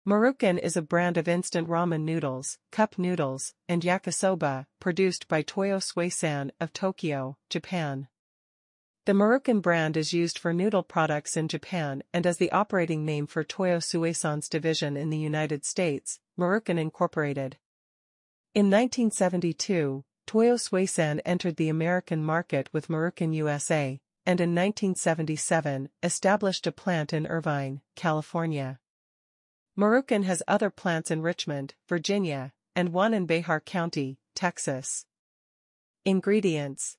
Maruchan is a brand of instant ramen noodles, cup noodles, and yakisoba, produced by Toyo Suisan of Tokyo, Japan. The Maruchan brand is used for noodle products in Japan and as the operating name for Toyo Suisan's division in the United States, Maruchan Incorporated. In 1972, Toyo Suisan entered the American market with Maruchan USA, and in 1977 established a plant in Irvine, California. Maruchan has other plants in Richmond, Virginia, and one in Behar County, Texas. Ingredients: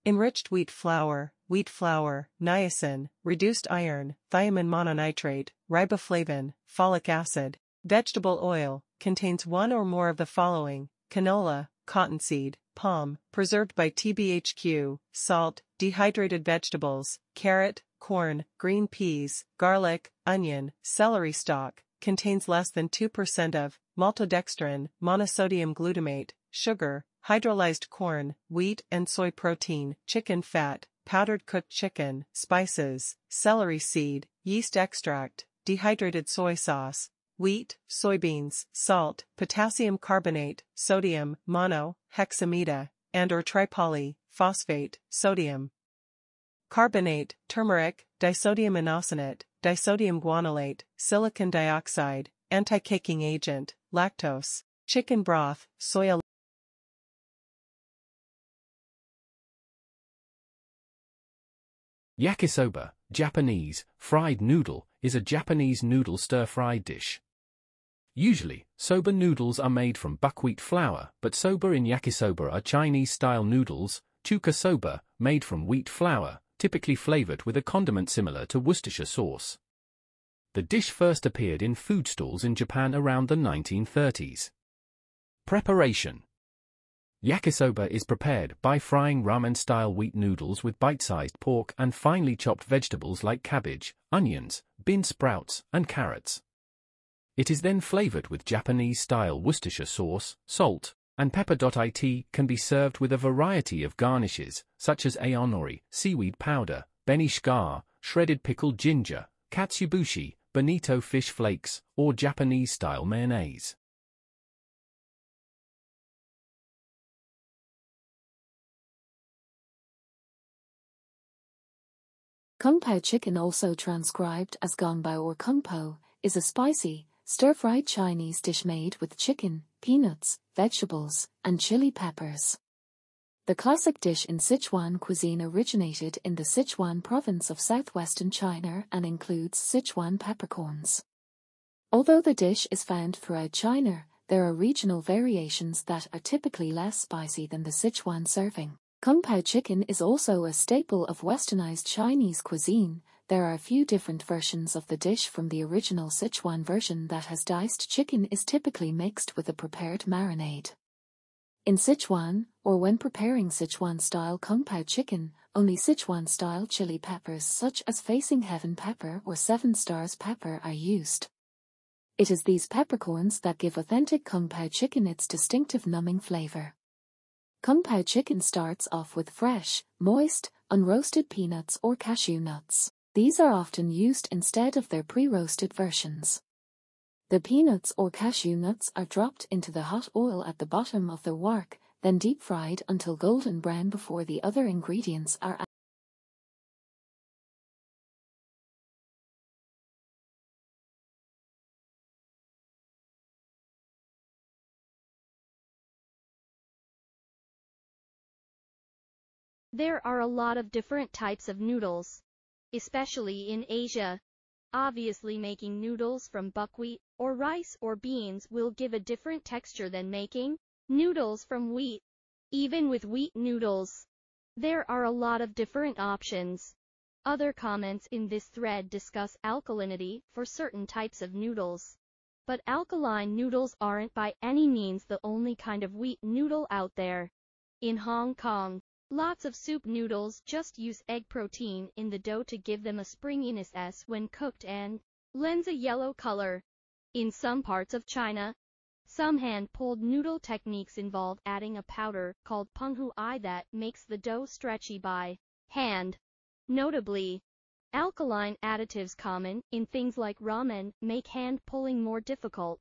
enriched wheat flour, niacin, reduced iron, thiamine mononitrate, riboflavin, folic acid. Vegetable oil, contains one or more of the following: canola, cottonseed, palm, preserved by TBHQ, salt, dehydrated vegetables, carrot, corn, green peas, garlic, onion, celery stalk, contains less than 2% of maltodextrin, monosodium glutamate, sugar, hydrolyzed corn, wheat and soy protein, chicken fat, powdered cooked chicken, spices, celery seed, yeast extract, dehydrated soy sauce, wheat, soybeans, salt, potassium carbonate, sodium, hexamida, and/or tripoly, phosphate, sodium carbonate, turmeric, disodium inosinate, disodium guanylate, silicon dioxide, anti-caking agent, lactose, chicken broth, soya. Yakisoba, Japanese, fried noodle, is a Japanese noodle stir-fried dish. Usually, soba noodles are made from buckwheat flour, but soba in yakisoba are Chinese-style noodles, chuka soba, made from wheat flour, typically flavored with a condiment similar to Worcestershire sauce. The dish first appeared in food stalls in Japan around the 1930s. Preparation: yakisoba is prepared by frying ramen-style wheat noodles with bite-sized pork and finely chopped vegetables like cabbage, onions, bean sprouts, and carrots. It is then flavored with Japanese-style Worcestershire sauce, salt, and pepper. It can be served with a variety of garnishes, such as aonori, seaweed powder, benishgar, shredded pickled ginger, katsuobushi, bonito fish flakes, or Japanese-style mayonnaise. Kung Pao chicken, also transcribed as Gongbao or Kung Po, is a spicy, stir-fried Chinese dish made with chicken, peanuts, vegetables, and chili peppers. The classic dish in Sichuan cuisine originated in the Sichuan province of southwestern China and includes Sichuan peppercorns. Although the dish is found throughout China, there are regional variations that are typically less spicy than the Sichuan serving. Kung Pao chicken is also a staple of westernized Chinese cuisine. There are a few different versions of the dish. From the original Sichuan version that has diced chicken is typically mixed with a prepared marinade. In Sichuan, or when preparing Sichuan-style Kung Pao chicken, only Sichuan-style chili peppers such as Facing Heaven pepper or Seven Stars pepper are used. It is these peppercorns that give authentic Kung Pao chicken its distinctive numbing flavor. Kung Pao chicken starts off with fresh, moist, unroasted peanuts or cashew nuts. These are often used instead of their pre-roasted versions. The peanuts or cashew nuts are dropped into the hot oil at the bottom of the wok, then deep-fried until golden brown before the other ingredients are added. There are a lot of different types of noodles, especially in Asia. Obviously, making noodles from buckwheat, or rice or beans will give a different texture than making noodles from wheat. Even with wheat noodles, there are a lot of different options. Other comments in this thread discuss alkalinity for certain types of noodles. But alkaline noodles aren't by any means the only kind of wheat noodle out there. In Hong Kong, lots of soup noodles just use egg protein in the dough to give them a springiness when cooked and lends a yellow color. In some parts of China, some hand-pulled noodle techniques involve adding a powder called penghu that makes the dough stretchy by hand. Notably, Alkaline additives common in things like ramen make hand pulling more difficult.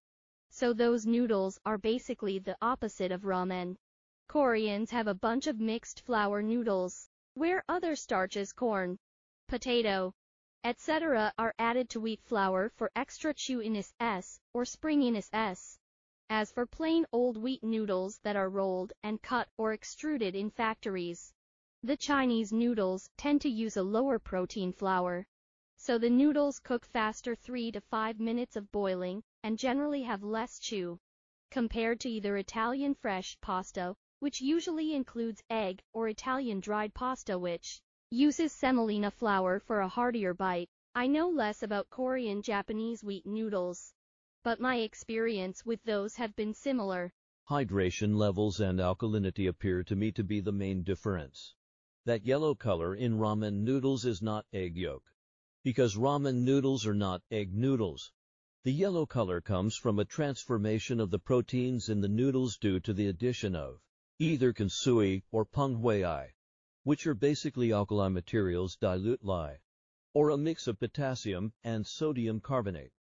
So those noodles are basically the opposite of ramen. Koreans have a bunch of mixed flour noodles, where other starches, corn, potato, etc. are added to wheat flour for extra chewiness or springiness. As for plain old wheat noodles that are rolled and cut or extruded in factories, the Chinese noodles tend to use a lower protein flour. So the noodles cook faster, 3 to 5 minutes of boiling, and generally have less chew, compared to either Italian fresh pasta, which usually includes egg, or Italian dried pasta, which uses semolina flour for a heartier bite. I know less about Korean Japanese wheat noodles, but my experience with those have been similar. Hydration levels and alkalinity appear to me to be the main difference. That yellow color in ramen noodles is not egg yolk, because ramen noodles are not egg noodles. The yellow color comes from a transformation of the proteins in the noodles due to the addition of either kansui or penghui, which are basically alkali materials dilute lye, or a mix of potassium and sodium carbonate.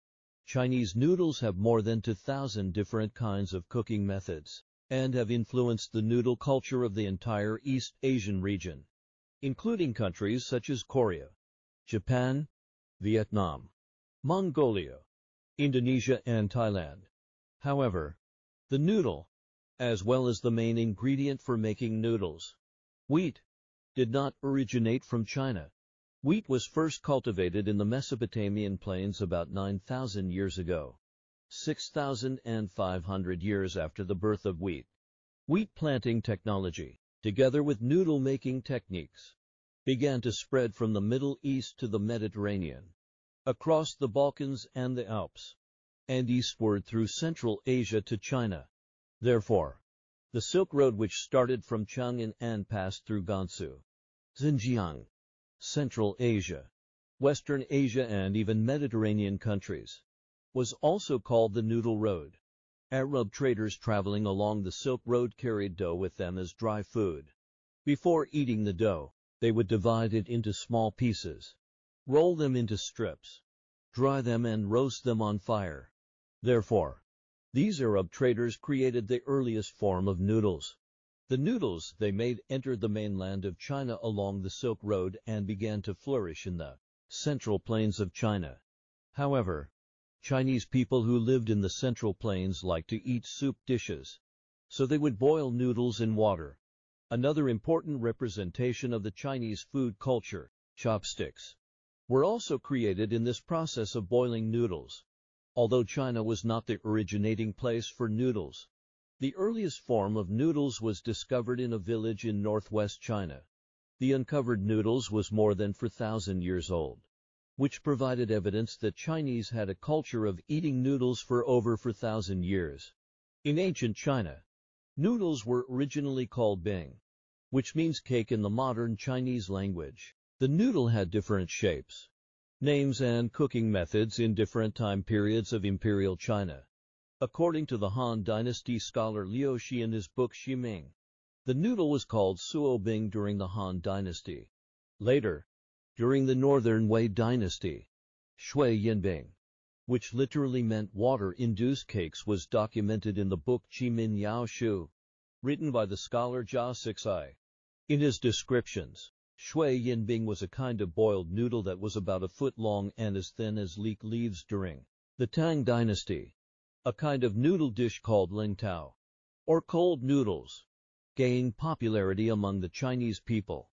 Chinese noodles have more than 2,000 different kinds of cooking methods, and have influenced the noodle culture of the entire East Asian region, including countries such as Korea, Japan, Vietnam, Mongolia, Indonesia, and Thailand. However, the noodle, as well as the main ingredient for making noodles, wheat, did not originate from China. Wheat was first cultivated in the Mesopotamian plains about 9,000 years ago, 6,500 years after the birth of wheat. Wheat planting technology, together with noodle-making techniques, began to spread from the Middle East to the Mediterranean, across the Balkans and the Alps, and eastward through Central Asia to China. Therefore, the Silk Road, which started from Chang'an and passed through Gansu, Xinjiang, Central Asia, Western Asia, and even Mediterranean countries, was also called the Noodle Road. Arab traders traveling along the Silk Road carried dough with them as dry food. Before eating the dough, they would divide it into small pieces, roll them into strips, dry them, and roast them on fire. Therefore, these Arab traders created the earliest form of noodles. The noodles they made entered the mainland of China along the Silk Road and began to flourish in the central plains of China. However, Chinese people who lived in the central plains liked to eat soup dishes, so they would boil noodles in water. Another important representation of the Chinese food culture, chopsticks, were also created in this process of boiling noodles. Although China was not the originating place for noodles, the earliest form of noodles was discovered in a village in northwest China. The uncovered noodles was more than 4,000 years old, which provided evidence that Chinese had a culture of eating noodles for over 4,000 years. In ancient China, noodles were originally called bing, which means cake in the modern Chinese language. The noodle had different shapes, names, and cooking methods in different time periods of imperial China. According to the Han Dynasty scholar Liu Shi in his book Ximing, the noodle was called suo bing during the Han Dynasty. Later, during the Northern Wei Dynasty, shui yin-bing, which literally meant water-induced cakes, was documented in the book Qimin Yao Shu, written by the scholar Jia Sixai. In his descriptions, shui yin-bing was a kind of boiled noodle that was about a foot long and as thin as leek leaves. During the Tang Dynasty, a kind of noodle dish called ling tao, or cold noodles, gained popularity among the Chinese people.